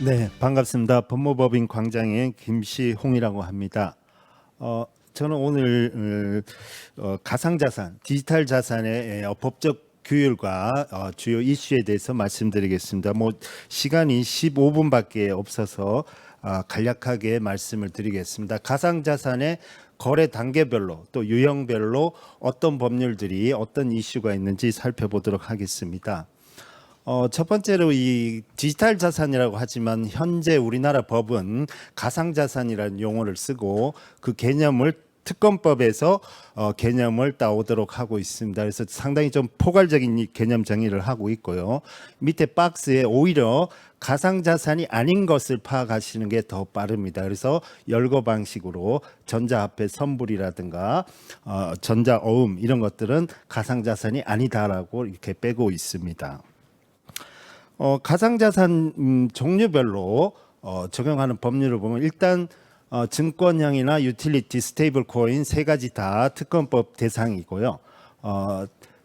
네, 반갑습니다. 법무법인 광장의 김시홍이라고 합니다. 저는 오늘 가상자산, 디지털 자산의 법적 규율과 주요 이슈에 대해서 말씀드리겠습니다. 시간이 15분밖에 없어서 간략하게 말씀을 드리겠습니다. 가상자산의 거래 단계별로 또 유형별로 어떤 법률들이 어떤 이슈가 있는지 살펴보도록 하겠습니다. 첫 번째로 이 디지털 자산이라고 하지만 현재 우리나라 법은 가상자산이라는 용어를 쓰고 그 개념을 특검법에서 개념을 따오도록 하고 있습니다. 그래서 상당히 좀 포괄적인 이 개념 정의를 하고 있고요. 밑에 박스에 오히려 가상자산이 아닌 것을 파악하시는 게 더 빠릅니다. 그래서 열거 방식으로 전자화폐 선불이라든가 전자어음 이런 것들은 가상자산이 아니다라고 이렇게 빼고 있습니다. 가상자산 종류별로 적용하는 법률을 보면 일단 증권형이나 유틸리티, 스테이블 코인 세 가지 다 특검법 대상이고요.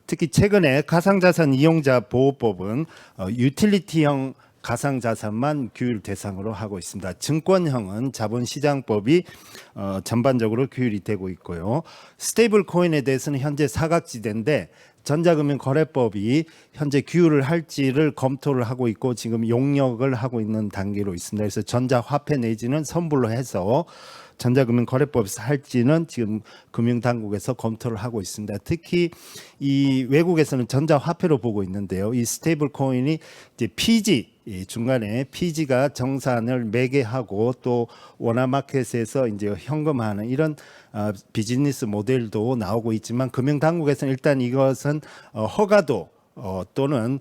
특히 최근에 가상자산 이용자 보호법은 유틸리티형 가상자산만 규율 대상으로 하고 있습니다. 증권형은 자본시장법이 전반적으로 규율이 되고 있고요. 스테이블 코인에 대해서는 현재 사각지대인데 전자금융거래법이 현재 규율을 할지를 검토를 하고 있고 지금 용역을 하고 있는 단계로 있습니다. 그래서 전자화폐 내지는 선불로 해서 전자금융거래법에서 할지는 지금 금융당국에서 검토를 하고 있습니다. 특히 이 외국에서는 전자화폐로 보고 있는데요. 이 스테이블 코인이 이제 PG 중간에 PG가 정산을 매개하고 또 원화마켓에서 이제 현금화하는 이런 비즈니스 모델도 나오고 있지만 금융당국에서는 일단 이것은 허가도 또는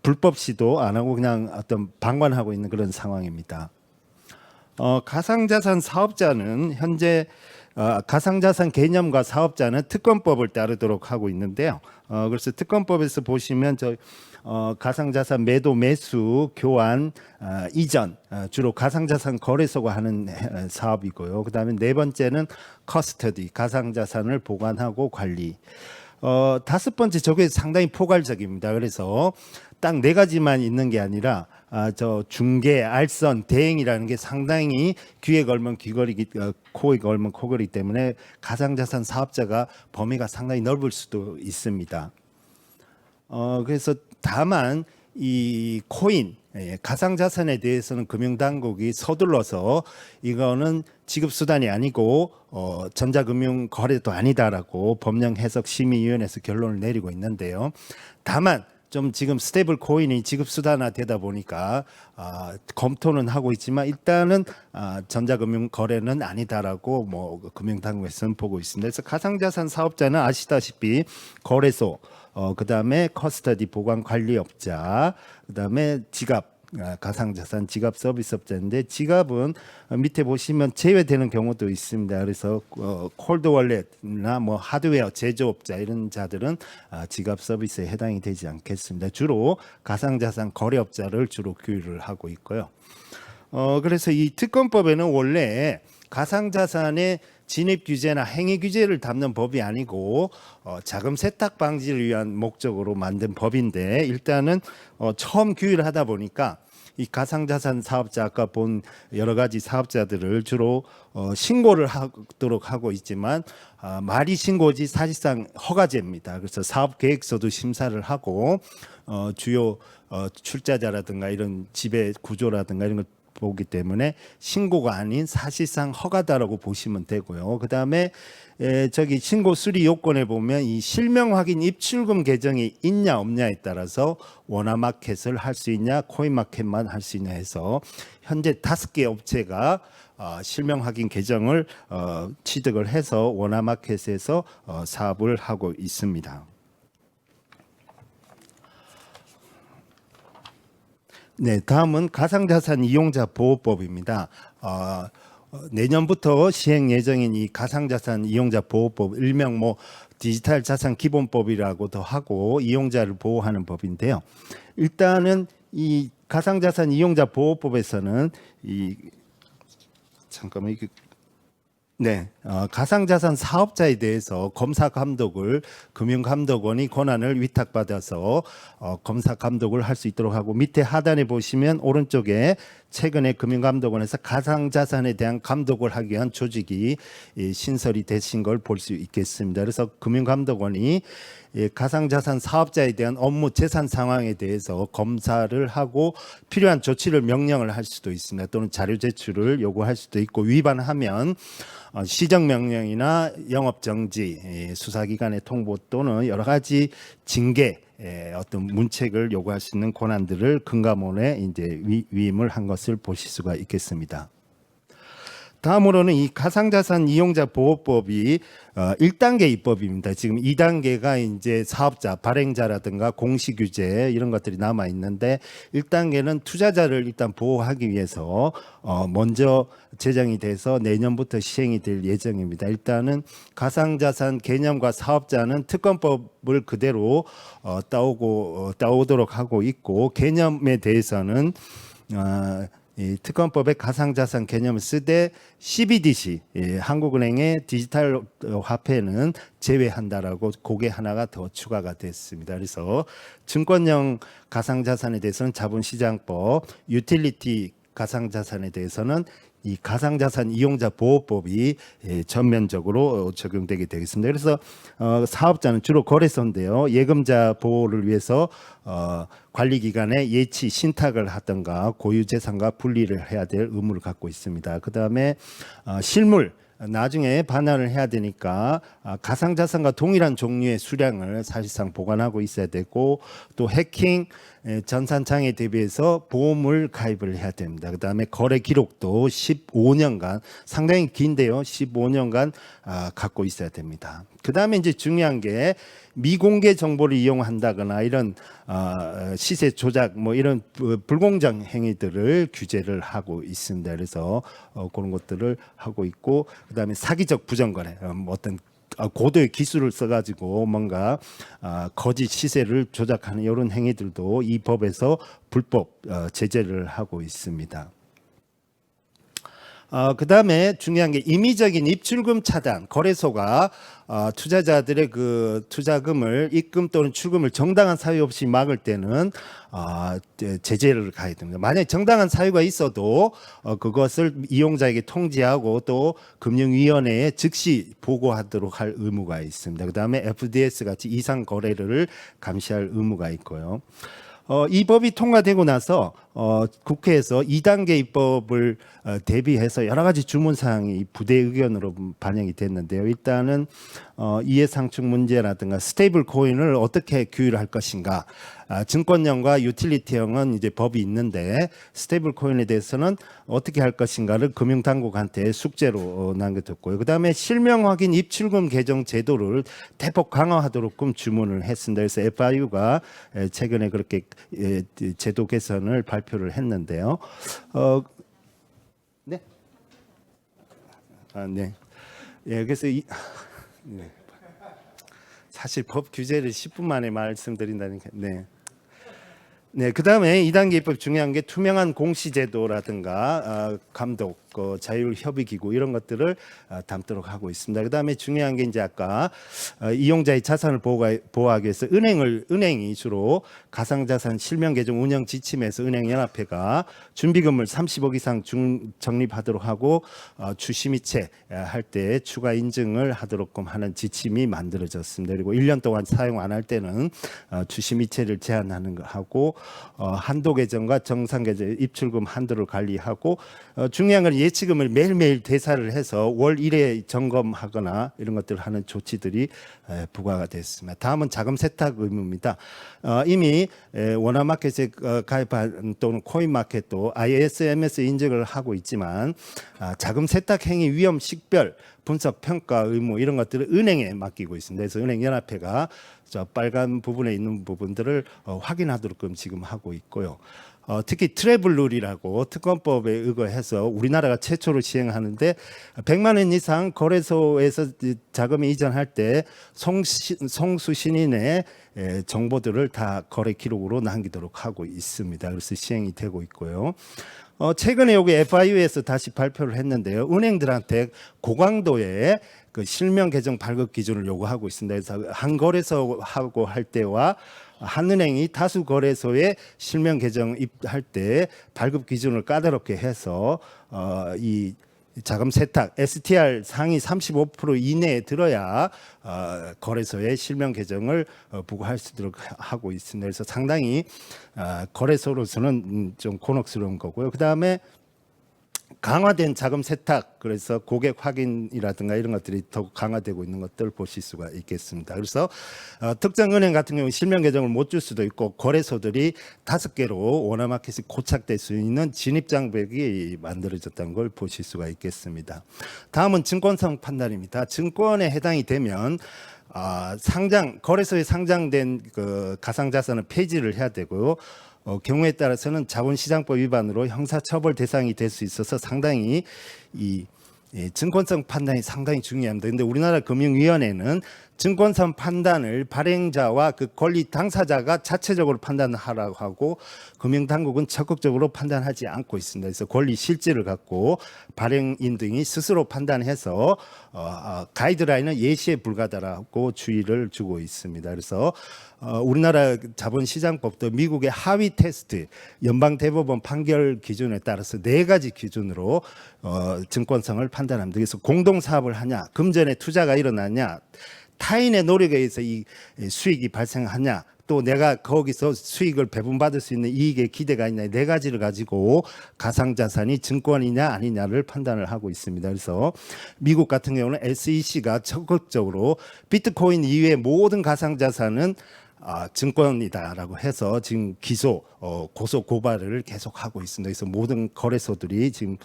불법 시도 안 하고 그냥 어떤 방관하고 있는 그런 상황입니다. 가상자산 사업자는 현재 가상자산 개념과 사업자는 특검법을 따르도록 하고 있는데요. 그래서 특검법에서 보시면 가상자산 매도, 매수, 교환, 이전 주로 가상자산 거래소가 하는 사업이고요. 그다음에 네 번째는 커스터디, 가상자산을 보관하고 관리. 다섯 번째 저게 상당히 포괄적입니다. 그래서 딱 네 가지만 있는 게 아니라 저 중개, 알선, 대행이라는 게 상당히 귀에 걸면 귀걸이기, 코에 걸면 코걸이 때문에 가상자산 사업자가 범위가 상당히 넓을 수도 있습니다. 그래서 다만 이 코인 가상자산에 대해서는 금융당국이 서둘러서 이거는 지급수단이 아니고 전자금융 거래도 아니다라고 법령해석심의위원회에서 결론을 내리고 있는데요. 다만 좀 지금 스테이블 코인이 지급 수단화 되다 보니까 검토는 하고 있지만 일단은 전자금융 거래는 아니다라고 금융당국에서는 보고 있습니다. 그래서 가상자산 사업자는 아시다시피 거래소, 그다음에 커스터디 보관 관리업자, 그다음에 지갑 가상자산 지갑 서비스업자인데 지갑은 밑에 보시면 제외되는 경우도 있습니다. 그래서 콜드 월렛이나 하드웨어 제조업자 이런 자들은 지갑 서비스에 해당이 되지 않겠습니다. 주로 가상자산 거래업자를 주로 규율을 하고 있고요. 그래서 이 특검법에는 원래 가상자산의 진입 규제나 행위 규제를 담는 법이 아니고 자금 세탁 방지를 위한 목적으로 만든 법인데 일단은 처음 규율을 하다 보니까 이 가상자산 사업자 아까 본 여러 가지 사업자들을 주로 신고를 하도록 하고 있지만 말이 신고지 사실상 허가제입니다. 그래서 사업 계획서도 심사를 하고 주요 출자자라든가 이런 지배 구조라든가 이런 걸 보기 때문에 신고가 아닌 사실상 허가다라고 보시면 되고요. 그다음에 저기 신고 수리 요건에 보면 이 실명 확인 입출금 계정이 있냐 없냐에 따라서 원화마켓을 할 수 있냐 코인마켓만 할 수 있냐 해서 현재 5개 업체가 실명 확인 계정을 취득을 해서 원화마켓에서 사업을 하고 있습니다. 네, 다음은 가상자산 이용자 보호법입니다. 내년부터 시행 예정인 이 가상자산 이용자 보호법, 일명 디지털 자산 기본법이라고도 하고 이용자를 보호하는 법인데요. 일단은 이 가상자산 이용자 보호법에서는 잠깐만 이게 네, 가상자산 사업자에 대해서 검사 감독을 금융감독원이 권한을 위탁받아서 검사 감독을 할 수 있도록 하고, 밑에 하단에 보시면 오른쪽에 최근에 금융감독원에서 가상자산에 대한 감독을 하기 위한 조직이 신설이 되신 걸 볼 수 있겠습니다. 그래서 금융감독원이 가상자산 사업자에 대한 업무 재산 상황에 대해서 검사를 하고 필요한 조치를 명령을 할 수도 있습니다. 또는 자료 제출을 요구할 수도 있고, 위반하면 시정명령이나 영업정지, 수사기관의 통보 또는 여러 가지 징계, 어떤 문책을 요구할 수 있는 권한들을 금감원에 이제 위임을 한 것을 보실 수가 있겠습니다. 다음으로는 이 가상자산 이용자 보호법이 1단계 입법입니다. 지금 2단계가 이제 사업자, 발행자라든가 공시규제 이런 것들이 남아 있는데, 1단계는 투자자를 일단 보호하기 위해서 먼저 제정이 돼서 내년부터 시행이 될 예정입니다. 일단은 가상자산 개념과 사업자는 특검법을 그대로 따오도록 하고 있고, 개념에 대해서는 이 특검법의 가상자산 개념을 쓰되 CBDC, 한국은행의 디지털 화폐는 제외한다라고 그게 하나가 더 추가가 됐습니다. 그래서 증권형 가상자산에 대해서는 자본시장법, 유틸리티 가상자산에 대해서는 이 가상자산 이용자 보호법이 전면적으로 적용되게 되겠습니다. 그래서 사업자는 주로 거래소인데요. 예금자 보호를 위해서 관리기관에 예치 신탁을 하던가 고유재산과 분리를 해야 될 의무를 갖고 있습니다. 그다음에 실물, 나중에 반환을 해야 되니까 가상자산과 동일한 종류의 수량을 사실상 보관하고 있어야 되고, 또 해킹, 전산장애 대비해서 보험을 가입을 해야 됩니다. 그다음에 거래 기록도 15년간, 상당히 긴데요, 15년간 갖고 있어야 됩니다. 그다음에 이제 중요한 게 미공개 정보를 이용한다거나 이런 시세 조작 뭐 이런 불공정 행위들을 규제를 하고 있습니다. 그래서 그런 것들을 하고 있고, 그다음에 사기적 부정거래, 어떤 고도의 기술을 써가지고 뭔가 거짓 시세를 조작하는 이런 행위들도 이 법에서 불법 제재를 하고 있습니다. 그다음에 중요한 게 임의적인 입출금 차단, 거래소가 투자자들의 그 투자금을 입금 또는 출금을 정당한 사유 없이 막을 때는 제재를 가해야 됩니다. 만약에 정당한 사유가 있어도 그것을 이용자에게 통지하고 또 금융위원회에 즉시 보고하도록 할 의무가 있습니다. 그다음에 FDS 같이 이상 거래를 감시할 의무가 있고요. 이 법이 통과되고 나서 국회에서 2단계 입법을 대비해서 여러 가지 주문 사항이 부대 의견으로 반영이 됐는데요. 일단은 이해상충 문제라든가 스테이블 코인을 어떻게 규율할 것인가, 증권형과 유틸리티형은 이제 법이 있는데 스테이블 코인에 대해서는 어떻게 할 것인가를 금융당국한테 숙제로 남겨뒀고요. 그다음에 실명 확인 입출금 개정 제도를 대폭 강화하도록 주문을 했습니다. 그래서 FIU가 최근에 그렇게 제도 개선을 발표를 했는데요. 네. 네. 예, 그래서 네. 사실 법 규제를 10분 만에 말씀드린다니까. 네. 네, 그다음에 2단계 입법 중요한 게 투명한 공시제도라든가 감독, 자율협의기구 이런 것들을 담도록 하고 있습니다. 그다음에 중요한 게 이제 아까 이용자의 자산을 보호하기 위해서 은행이 주로 가상자산 실명 계정 운영 지침에서 은행연합회가 준비금을 30억 이상 적립하도록 하고 주심이체 할 때 추가 인증을 하도록 하는 지침이 만들어졌습니다. 그리고 1년 동안 사용 안 할 때는 주심이체를 제한하는 거 하고, 한도 계정과 정상 계정 입출금 한도를 관리하고, 중요한 건 예치금을 매일매일 대사를 해서 월 1회 점검하거나 이런 것들을 하는 조치들이 부과가 됐습니다. 다음은 자금 세탁 의무입니다. 이미 원화마켓에 가입한 또는 코인마켓도 ISMS 인증을 하고 있지만 자금 세탁 행위 위험 식별 분석 평가 의무 이런 것들을 은행에 맡기고 있습니다. 그래서 은행연합회가 저 빨간 부분에 있는 부분들을 확인하도록 지금 하고 있고요. 특히 트래블룰이라고 특검법에 의거해서 우리나라가 최초로 시행하는데 100만 원 이상 거래소에서 자금을 이전할 때 송수 신인의 정보들을 다 거래 기록으로 남기도록 하고 있습니다. 그래서 시행이 되고 있고요. 최근에 여기 FIU에서 다시 발표를 했는데요. 은행들한테 고강도의 그 실명 계정 발급 기준을 요구하고 있습니다. 그래서 한 거래소하고 할 때와 한 은행이 다수 거래소에 실명 계정 입할 때 발급 기준을 까다롭게 해서 이 자금 세탁 STR 상위 35% 이내에 들어야 거래소에 실명 계정을 부과할 수 있도록 하고 있습니다. 그래서 상당히 거래소로서는 좀 곤혹스러운 거고요. 그다음에 강화된 자금 세탁, 그래서 고객 확인이라든가 이런 것들이 더욱 강화되고 있는 것들을 보실 수가 있겠습니다. 그래서 특정 은행 같은 경우 실명 계정을 못 줄 수도 있고 거래소들이 5개로 워너마켓이 고착될 수 있는 진입 장벽이 만들어졌다는 걸 보실 수가 있겠습니다. 다음은 증권성 판단입니다. 증권에 해당이 되면 거래소에 상장된 그 가상자산을 폐지를 해야 되고요. 경우에 따라서는 자본시장법 위반으로 형사처벌 대상이 될 수 있어서 상당히 이 증권성 판단이 상당히 중요합니다. 그런데 우리나라 금융위원회는 증권성 판단을 발행자와 그 권리 당사자가 자체적으로 판단하라고 하고 금융당국은 적극적으로 판단하지 않고 있습니다. 그래서 권리 실질을 갖고 발행인 등이 스스로 판단해서 가이드라인은 예시에 불과하다라고 주의를 주고 있습니다. 그래서 우리나라 자본시장법도 미국의 하위 테스트, 연방대법원 판결 기준에 따라서 4가지 기준으로 증권성을 판단합니다. 그래서 공동사업을 하냐, 금전의 투자가 일어나냐, 타인의 노력에 의해서 이 수익이 발생하냐, 또 내가 거기서 수익을 배분받을 수 있는 이익의 기대가 있냐, 4가지를 가지고 가상자산이 증권이냐 아니냐를 판단을 하고 있습니다. 그래서 미국 같은 경우는 SEC가 적극적으로 비트코인 이외의 모든 가상자산은 증권이다라고 해서 지금 고소 고발을 계속하고 있습니다. 그래서 모든 거래소들이 지금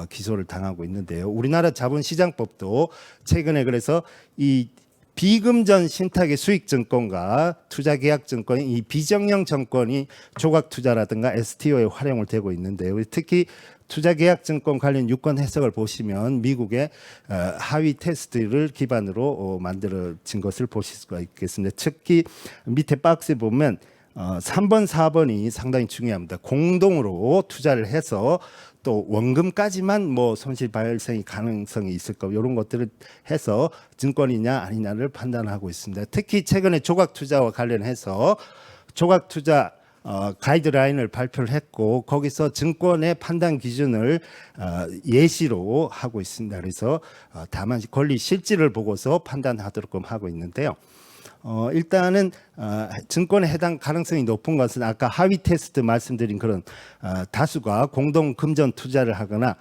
기소를 당하고 있는데요. 우리나라 자본시장법도 최근에 그래서 이 비금전 신탁의 수익증권과 투자계약증권인 이 비정형 증권이 조각투자라든가 STO에 활용을 되고 있는데요. 특히 투자계약증권 관련 유권 해석을 보시면 미국의 하위 테스트를 기반으로 만들어진 것을 보실 수가 있겠습니다. 특히 밑에 박스에 보면 3번, 4번이 상당히 중요합니다. 공동으로 투자를 해서 또 원금까지만 뭐 손실 발생이 가능성이 있을 거 이런 것들을 해서 증권이냐 아니냐를 판단하고 있습니다. 특히 최근에 조각 투자와 관련해서 조각 투자 가이드라인을 발표를 했고 거기서 증권의 판단 기준을 예시로 하고 있습니다. 그래서 다만 권리 실질을 보고서 판단하도록 하고 있는데요. 일단은 증권에 해당 가능성이 높은 것은 아까 하위 테스트 말씀드린 그런 다수가 공동 금전 투자를 하거나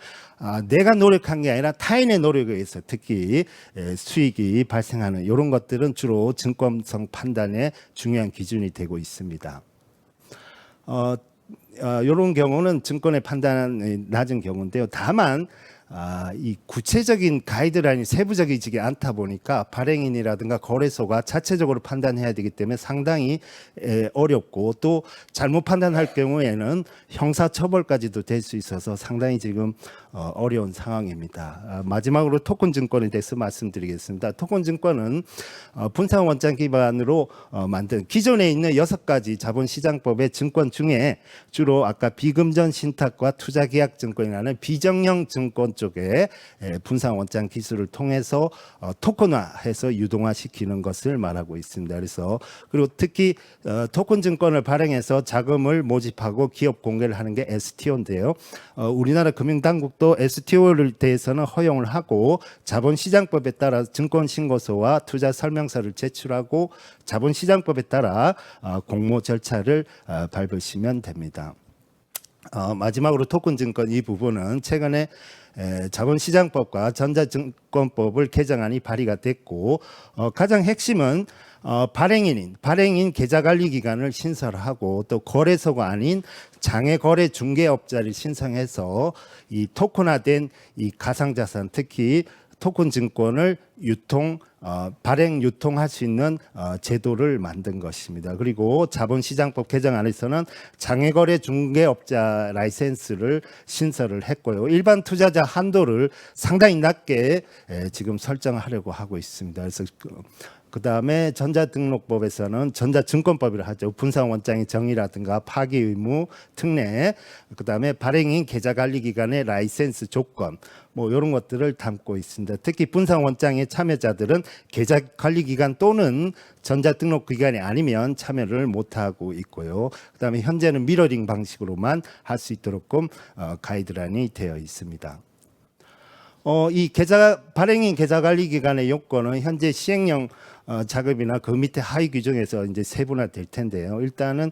내가 노력한 게 아니라 타인의 노력에 의해서 특히 수익이 발생하는 이런 것들은 주로 증권성 판단의 중요한 기준이 되고 있습니다. 이런 경우는 증권의 판단이 낮은 경우인데요. 다만 이 구체적인 가이드라인이 세부적이지 않다 보니까 발행인이라든가 거래소가 자체적으로 판단해야 되기 때문에 상당히 어렵고 또 잘못 판단할 경우에는 형사처벌까지도 될 수 있어서 상당히 지금 어려운 상황입니다. 마지막으로 토큰 증권에 대해서 말씀드리겠습니다. 토큰 증권은 분산 원장 기반으로 만든 기존에 있는 6가지 자본시장법의 증권 중에 주로 아까 비금전 신탁과 투자계약 증권이라는 비정형 증권 쪽에 분산 원장 기술을 통해서 토큰화해서 유동화시키는 것을 말하고 있습니다. 그래서 그리고 특히 토큰 증권을 발행해서 자금을 모집하고 기업 공개를 하는 게 STO인데요. 우리나라 금융당국도 STO를 대해서는 허용을 하고 자본시장법에 따라 증권신고서와 투자설명서를 제출하고 자본시장법에 따라 공모 절차를 밟으시면 됩니다. 마지막으로 토큰증권 이 부분은 최근에 자본시장법과 전자증권법을 개정안이 발의가 됐고 가장 핵심은 발행인 계좌관리기관을 신설하고 또 거래소가 아닌 장외거래 중개업자를 신청해서 이 토큰화된 이 가상자산 특히 토큰 증권을 유통 발행 유통할 수 있는 제도를 만든 것입니다. 그리고 자본시장법 개정안에서는 장외거래 중개업자 라이센스를 신설을 했고요. 일반 투자자 한도를 상당히 낮게 지금 설정하려고 하고 있습니다. 그래서 그다음에 전자등록법에서는 전자증권법이라 하죠. 분산원장의 정의라든가 파기 의무, 특례, 그다음에 발행인 계좌관리기관의 라이센스 조건 뭐 이런 것들을 담고 있습니다. 특히 분산원장의 참여자들은 계좌관리기관 또는 전자등록기관이 아니면 참여를 못하고 있고요. 그다음에 현재는 미러링 방식으로만 할 수 있도록 가이드라인이 되어 있습니다. 이 발행인 계좌관리기관의 요건은 현재 시행령 자금이나 그 밑에 하위 규정에서 이제 세분화될 텐데요. 일단은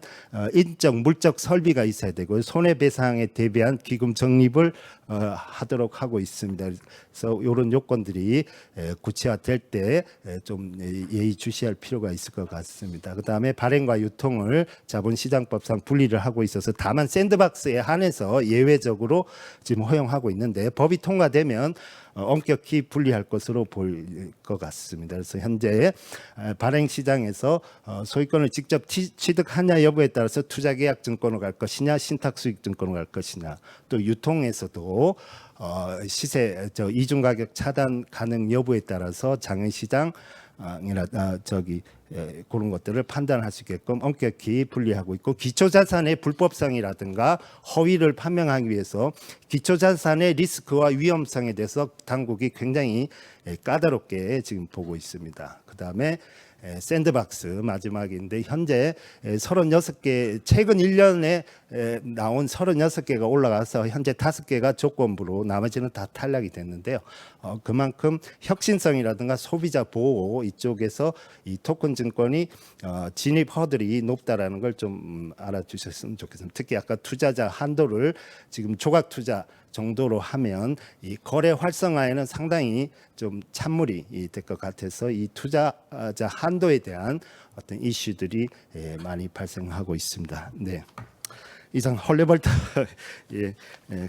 인적 물적 설비가 있어야 되고 손해배상에 대비한 기금 적립을 하도록 하고 있습니다. 그래서 이런 요건들이 구체화될 때 좀 예의주시할 필요가 있을 것 같습니다. 그다음에 발행과 유통을 자본시장법상 분리를 하고 있어서 다만 샌드박스에 한해서 예외적으로 지금 허용하고 있는데 법이 통과되면 엄격히 분리할 것으로 보일 것 같습니다. 그래서 현재 발행 시장에서 소유권을 직접 취득하냐 여부에 따라서 투자계약증권으로 갈 것이냐 신탁수익증권으로 갈 것이냐 또 유통에서도 시세 이중가격 차단 가능 여부에 따라서 장외시장 그런 것들을 판단할 수 있게끔 엄격히 분리하고 있고 기초자산의 불법성이라든가 허위를 판명하기 위해서 기초자산의 리스크와 위험성에 대해서 당국이 굉장히 까다롭게 지금 보고 있습니다. 그다음에 샌드박스 마지막인데 현재 36개 최근 1년에 나온 36개가 올라가서 현재 5개가 조건부로 나머지는 다 탈락이 됐는데요. 그만큼 혁신성이라든가 소비자 보호 이쪽에서 이 토큰 증권이 진입 허들이 높다라는 걸 좀 알아주셨으면 좋겠습니다. 특히 아까 투자자 한도를 지금 조각 투자 정도로 하면 이 거래 활성화에는 상당히 좀 찬물이 될 것 같아서 이 투자자 한도에 대한 어떤 이슈들이 많이 발생하고 있습니다. 네, 이상 헐레벌떡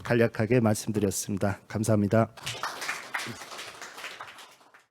간략하게 말씀드렸습니다. 감사합니다.